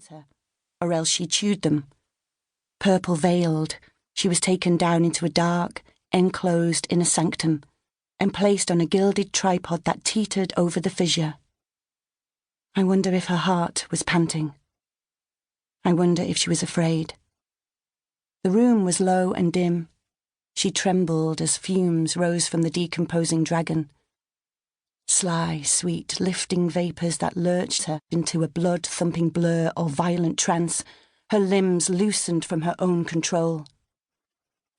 towards her, or else she chewed them. Purple-veiled, she was taken down into a dark, enclosed inner sanctum, and placed on a gilded tripod that teetered over the fissure. I wonder if her heart was panting. I wonder if she was afraid. The room was low and dim. She trembled as fumes rose from the decomposing dragon. Sly, sweet, lifting vapours that lurched her into a blood-thumping blur or violent trance, her limbs loosened from her own control.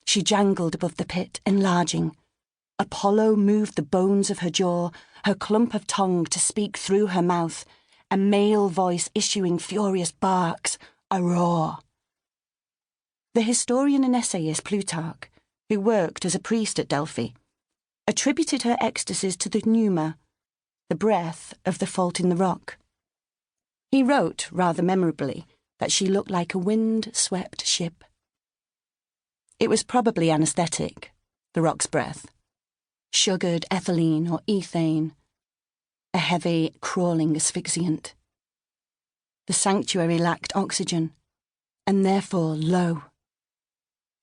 She jangled above the pit, enlarging. Apollo moved the bones of her jaw, her clump of tongue to speak through her mouth, a male voice issuing furious barks, a roar. The historian and essayist Plutarch, who worked as a priest at Delphi, attributed her ecstasies to the pneuma, the breath of the fault in the rock. He wrote, rather memorably, that she looked like a wind-swept ship. It was probably anaesthetic, the rock's breath, sugared ethylene or ethane, a heavy, crawling asphyxiant. The sanctuary lacked oxygen, and therefore lo,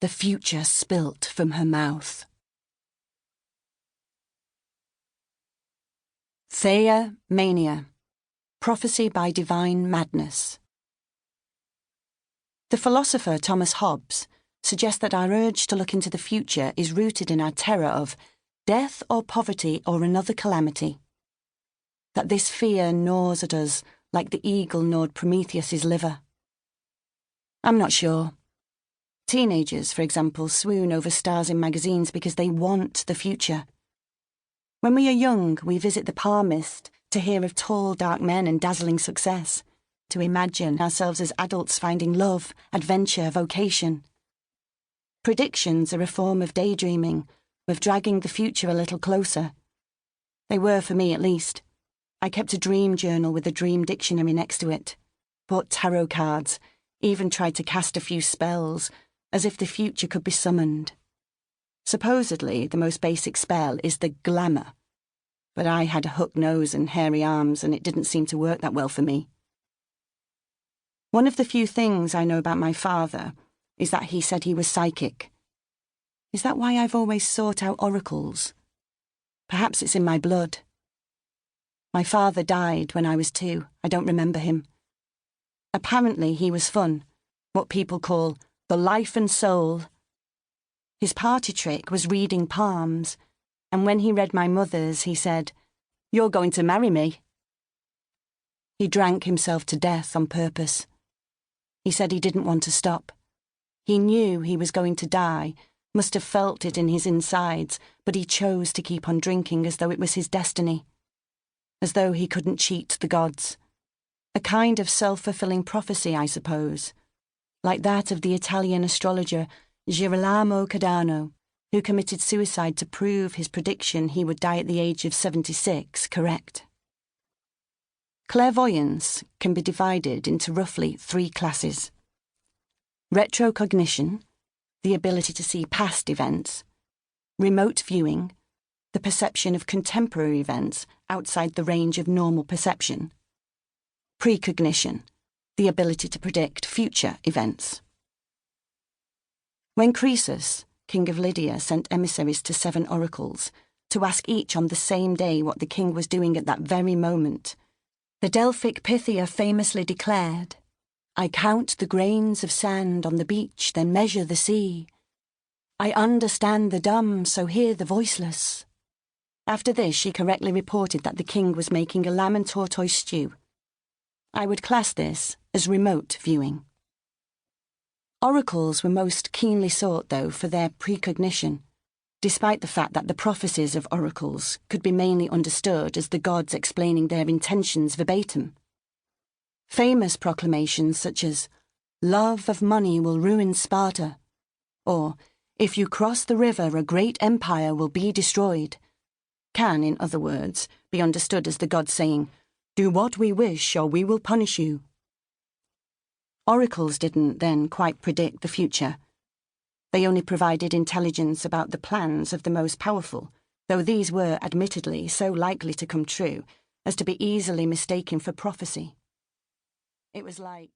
the future spilt from her mouth. Theia Mania, Prophecy by Divine Madness. The philosopher Thomas Hobbes suggests that our urge to look into the future is rooted in our terror of death or poverty or another calamity. That this fear gnaws at us like the eagle gnawed Prometheus's liver. I'm not sure. Teenagers, for example, swoon over stars in magazines because they want the future. When we are young, we visit the palmist to hear of tall, dark men and dazzling success, to imagine ourselves as adults finding love, adventure, vocation. Predictions are a form of daydreaming, of dragging the future a little closer. They were for me, at least. I kept a dream journal with a dream dictionary next to it, bought tarot cards, even tried to cast a few spells, as if the future could be summoned. Supposedly, the most basic spell is the glamour, but I had a hooked nose and hairy arms, and it didn't seem to work that well for me. One of the few things I know about my father is that he said he was psychic. Is that why I've always sought out oracles? Perhaps it's in my blood. My father died when I was 2. I don't remember him. Apparently he was fun, what people call the life and soul. His party trick was reading palms, and when he read my mother's, he said, "You're going to marry me." He drank himself to death on purpose. He said he didn't want to stop. He knew he was going to die, must have felt it in his insides, but he chose to keep on drinking as though it was his destiny, as though he couldn't cheat the gods. A kind of self-fulfilling prophecy, I suppose, like that of the Italian astrologer Girolamo Cardano, who committed suicide to prove his prediction he would die at the age of 76 correct. Clairvoyance can be divided into roughly 3 classes. Retrocognition, the ability to see past events. Remote viewing, the perception of contemporary events outside the range of normal perception. Precognition, the ability to predict future events. When Croesus, king of Lydia, sent emissaries to 7 oracles to ask each on the same day what the king was doing at that very moment, the Delphic Pythia famously declared, "I count the grains of sand on the beach, then measure the sea. I understand the dumb, so hear the voiceless." After this, she correctly reported that the king was making a lamb and tortoise stew. I would class this as remote viewing. Oracles were most keenly sought, though, for their precognition, despite the fact that the prophecies of oracles could be mainly understood as the gods explaining their intentions verbatim. Famous proclamations such as, "Love of money will ruin Sparta," or, "If you cross the river, a great empire will be destroyed," can, in other words, be understood as the gods saying, "Do what we wish or we will punish you." Oracles didn't then quite predict the future. They only provided intelligence about the plans of the most powerful, though these were admittedly so likely to come true as to be easily mistaken for prophecy. It was like